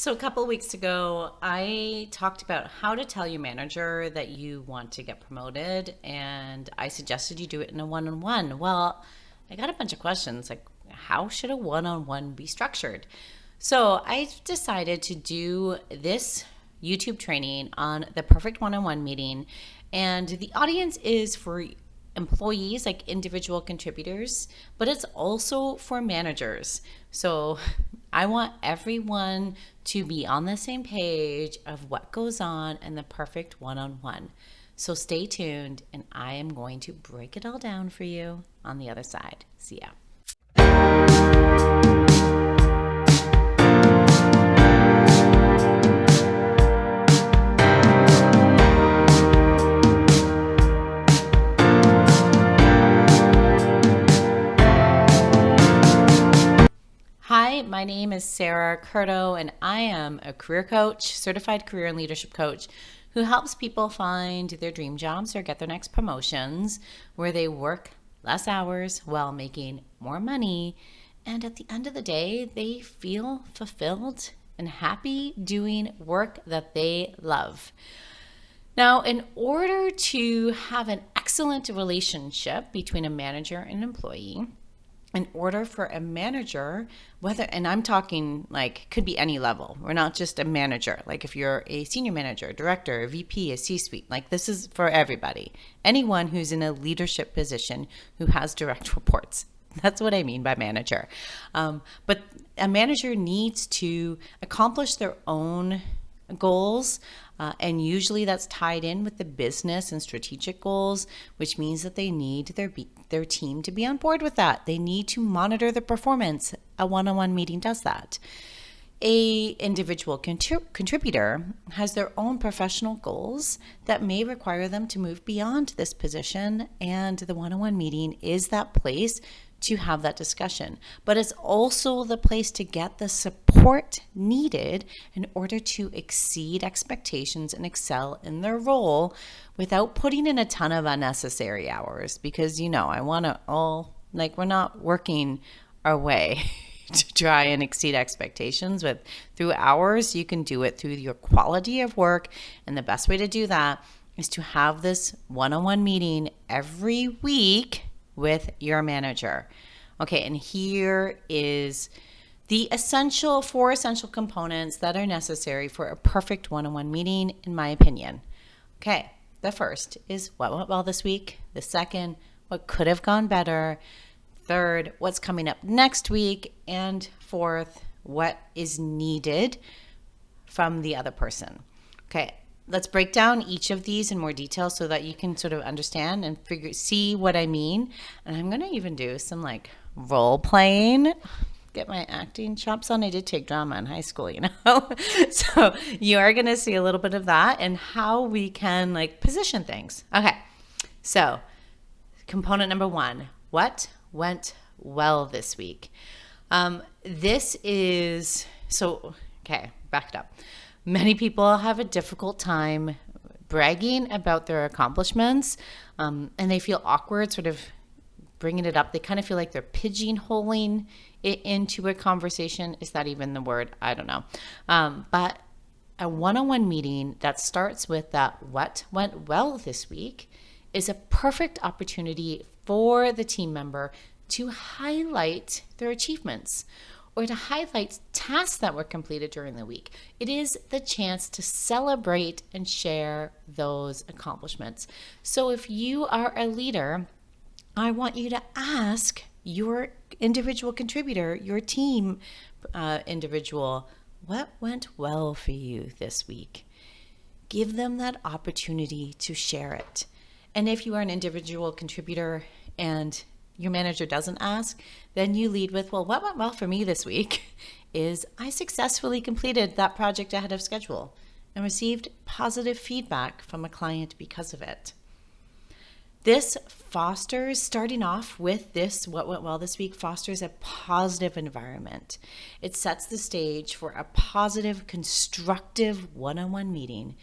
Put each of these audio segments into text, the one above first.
So a couple of weeks ago, I talked about how to tell your manager that you want to get promoted, and I suggested you do it in a one-on-one. Well, I got a bunch of questions like, how should a one-on-one be structured? So I decided to do this YouTube training on the perfect one-on-one meeting, and the audience is for employees, like individual contributors, but it's also for managers. So I want everyone to be on the same page of what goes on in the perfect one-on-one. So stay tuned, and I am going to break it all down for you on the other side. See ya. Hi, my name is Sarah Curto, and I am a career coach, certified career and leadership coach who helps people find their dream jobs or get their next promotions where they work less hours while making more money. And at the end of the day, they feel fulfilled and happy doing work that they love. Now, in order to have an excellent relationship between a manager and employee, in order for a manager, and I'm talking like could be any level. We're not just a manager. Like if you're a senior manager, director, a VP, a C-suite, like this is for everybody. Anyone who's in a leadership position who has direct reports. That's what I mean by manager. But a manager needs to accomplish their own goals, and usually that's tied in with the business and strategic goals, which means that they need their team to be on board with that. They need to monitor the performance. A one-on-one meeting does that. A individual contributor has their own professional goals that may require them to move beyond this position, and the one-on-one meeting is that place to have that discussion. But it's also the place to get the support needed in order to exceed expectations and excel in their role without putting in a ton of unnecessary hours. Because, I want to we're not working our way to try and exceed expectations through hours. You can do it through your quality of work. And the best way to do that is to have this one-on-one meeting every week with your manager. Okay, and here is the four essential components that are necessary for a perfect one-on-one meeting, in my opinion. Okay, the first is what went well this week. The second, what could have gone better. Third, what's coming up next week. And fourth, what is needed from the other person. Okay, let's break down each of these in more detail so that you can sort of understand and see what I mean. And I'm going to even do some role playing, get my acting chops on. I did take drama in high school, So you are going to see a little bit of that and how we can position things. Okay, so component number one, what went well this week? Back it up. Many people have a difficult time bragging about their accomplishments, and they feel awkward sort of bringing it up. They kind of feel like they're pigeonholing it into a conversation. Is that even the word? I don't know. But a one-on-one meeting that starts with that what went well this week is a perfect opportunity for the team member to highlight their achievements or to highlight tasks that were completed during the week. It is the chance to celebrate and share those accomplishments. So if you are a leader, I want you to ask your individual contributor, your team individual, what went well for you this week? Give them that opportunity to share it. And if you are an individual contributor and your manager doesn't ask, then you lead with, well, what went well for me this week is I successfully completed that project ahead of schedule and received positive feedback from a client because of it. This starting off with this, what went well this week, fosters a positive environment. It sets the stage for a positive, constructive one-on-one meeting.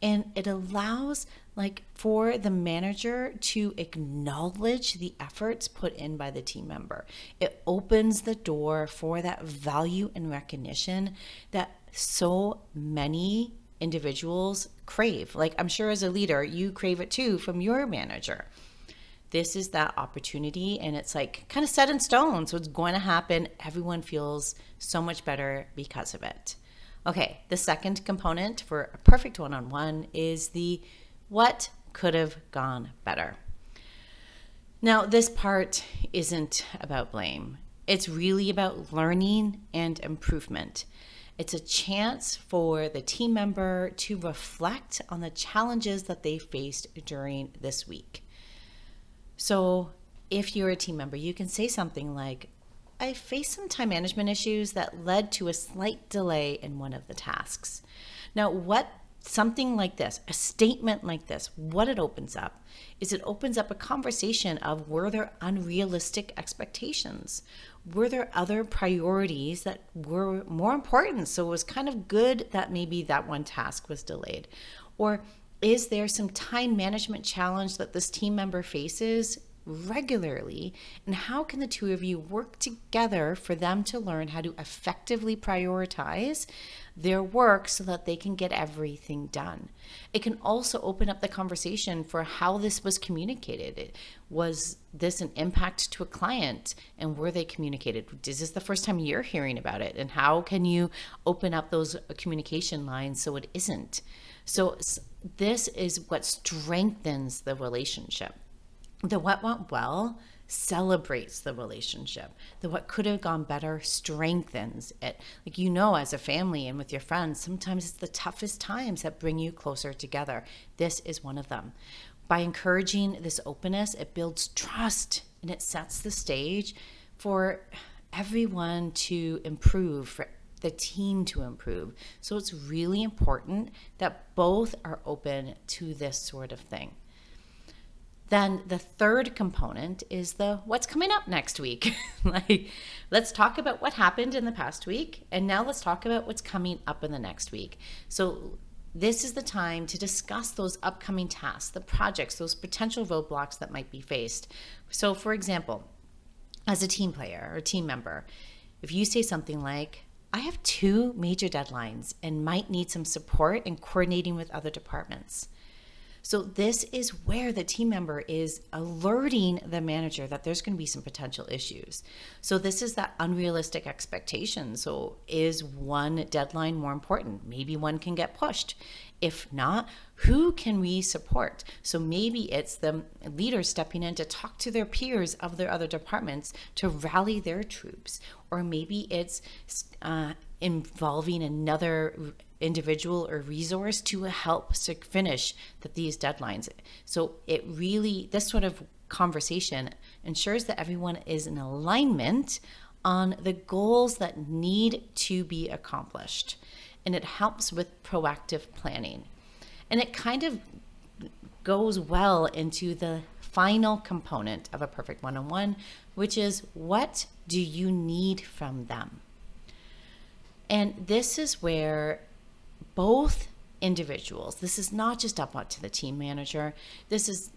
And it allows for the manager to acknowledge the efforts put in by the team member. It opens the door for that value and recognition that so many individuals crave. I'm sure as a leader, you crave it too from your manager. This is that opportunity, and it's kind of set in stone. So it's going to happen. Everyone feels so much better because of it. Okay, the second component for a perfect one-on-one is the what could have gone better. Now, this part isn't about blame. It's really about learning and improvement. It's a chance for the team member to reflect on the challenges that they faced during this week. So if you're a team member, you can say something like, I faced some time management issues that led to a slight delay in one of the tasks. Now, something like this, a statement like this, what it opens up is it opens up a conversation of, were there unrealistic expectations? Were there other priorities that were more important? So it was kind of good that maybe that one task was delayed. Or is there some time management challenge that this team member faces regularly, and how can the two of you work together for them to learn how to effectively prioritize their work so that they can get everything done? It can also open up the conversation for how this was communicated. Was this an impact to a client, and were they communicated? Is this the first time you're hearing about it, and how can you open up those communication lines so it isn't? So this is what strengthens the relationship. The what went well celebrates the relationship. The what could have gone better strengthens it. As a family and with your friends, sometimes it's the toughest times that bring you closer together. This is one of them. By encouraging this openness, it builds trust, and it sets the stage for everyone to improve, for the team to improve. So it's really important that both are open to this sort of thing. Then the third component is the what's coming up next week. Let's talk about what happened in the past week, and now let's talk about what's coming up in the next week. So this is the time to discuss those upcoming tasks, the projects, those potential roadblocks that might be faced. So for example, as a team player or team member, if you say something like, I have 2 major deadlines and might need some support in coordinating with other departments. So this is where the team member is alerting the manager that there's going to be some potential issues. So this is that unrealistic expectation. So is one deadline more important? Maybe one can get pushed. If not, who can we support? So maybe it's the leader stepping in to talk to their peers of their other departments to rally their troops. Or maybe it's involving another individual or resource to help finish these deadlines. So this sort of conversation ensures that everyone is in alignment on the goals that need to be accomplished. And it helps with proactive planning. And it kind of goes well into the final component of a perfect one-on-one, which is, what do you need from them? And this is where both individuals, this is not just up to the team manager,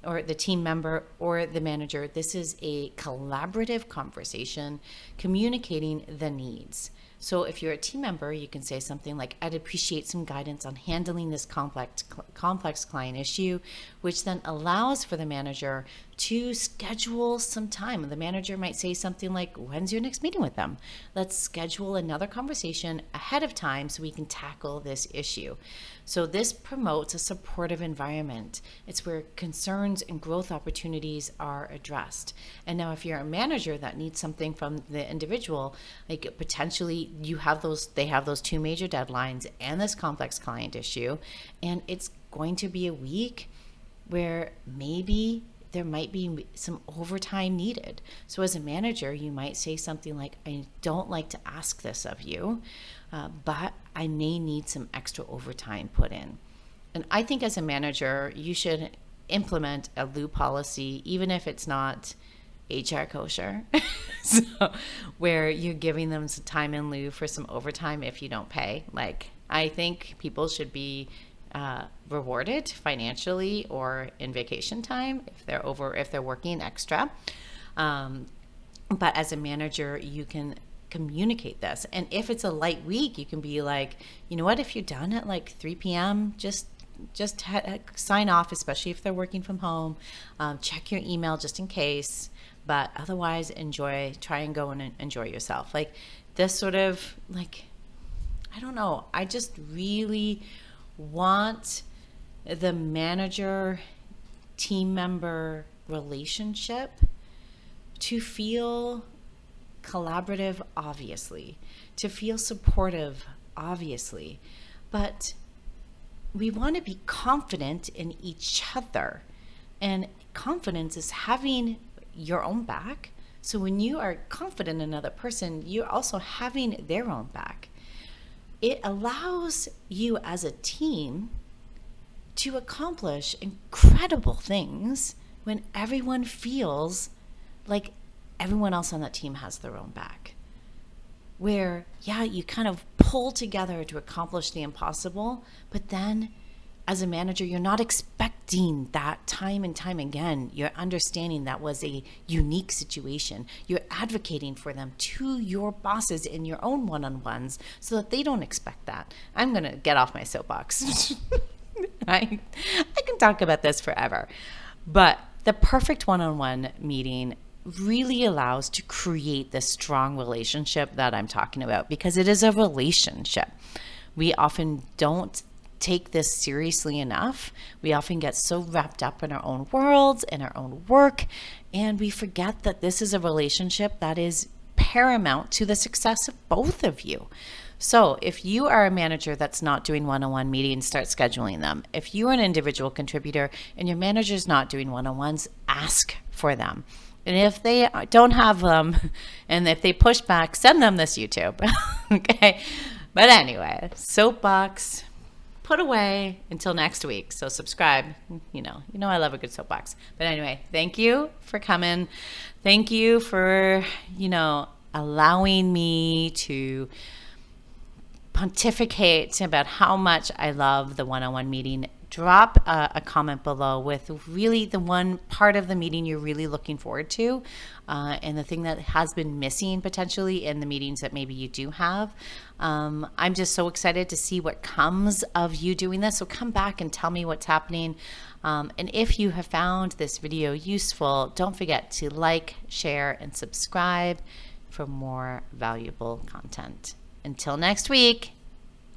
or the team member or the manager, this is a collaborative conversation communicating the needs. So if you're a team member, you can say something like, I'd appreciate some guidance on handling this complex client issue, which then allows for the manager to schedule some time. The manager might say something like, when's your next meeting with them? Let's schedule another conversation ahead of time so we can tackle this issue. So this promotes a supportive environment. It's where concerns and growth opportunities are addressed. And now if you're a manager that needs something from the individual, potentially they have those 2 major deadlines and this complex client issue, and it's going to be a week where maybe there might be some overtime needed. So as a manager, you might say something like, I don't like to ask this of you, but I may need some extra overtime put in. And I think as a manager, you should implement a lieu policy, even if it's not HR kosher, so where you're giving them some time in lieu for some overtime if you don't pay. I think people should be rewarded financially or in vacation time if they're working extra. But as a manager, you can communicate this. And if it's a light week, you can be like, you know what, if you're done at like 3 p.m., just sign off, especially if they're working from home. Check your email just in case. But otherwise, try and go and enjoy yourself. Like this sort of like, I don't know. I just really want the manager team member relationship to feel collaborative, obviously, to feel supportive, obviously, but we want to be confident in each other. And confidence is having your own back. So when you are confident in another person, you're also having their own back. It allows you as a team to accomplish incredible things when everyone feels like everyone else on that team has their own back. Where, yeah, you kind of pull together to accomplish the impossible, but then as a manager, you're not expecting that time and time again. You're understanding that was a unique situation. You're advocating for them to your bosses in your own one-on-ones so that they don't expect that. I'm going to get off my soapbox. I can talk about this forever. But the perfect one-on-one meeting really allows to create this strong relationship that I'm talking about, because it is a relationship. We often don't take this seriously enough. We often get so wrapped up in our own worlds and our own work, and we forget that this is a relationship that is paramount to the success of both of you. So if you are a manager that's not doing one-on-one meetings, start scheduling them. If you are an individual contributor and your manager's not doing one-on-ones, ask for them. And if they don't have them, and if they push back, send them this YouTube. Okay. But anyway, soapbox put away until next week. So subscribe. You know I love a good soapbox. But anyway, thank you for coming. Thank you for, allowing me to pontificate about how much I love the one-on-one meeting. Drop a comment below with really the one part of the meeting you're really looking forward to, and the thing that has been missing potentially in the meetings that maybe you do have. I'm just so excited to see what comes of you doing this. So come back and tell me what's happening. And if you have found this video useful, don't forget to like, share, and subscribe for more valuable content. Until next week,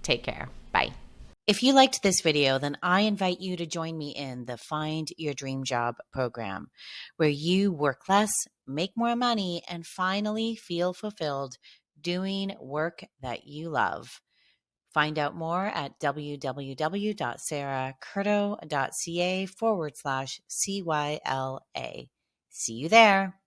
take care. Bye. If you liked this video, then I invite you to join me in the Find Your Dream Job program, where you work less, make more money, and finally feel fulfilled doing work that you love. Find out more at www.sarahcurto.ca/CYLA. See you there.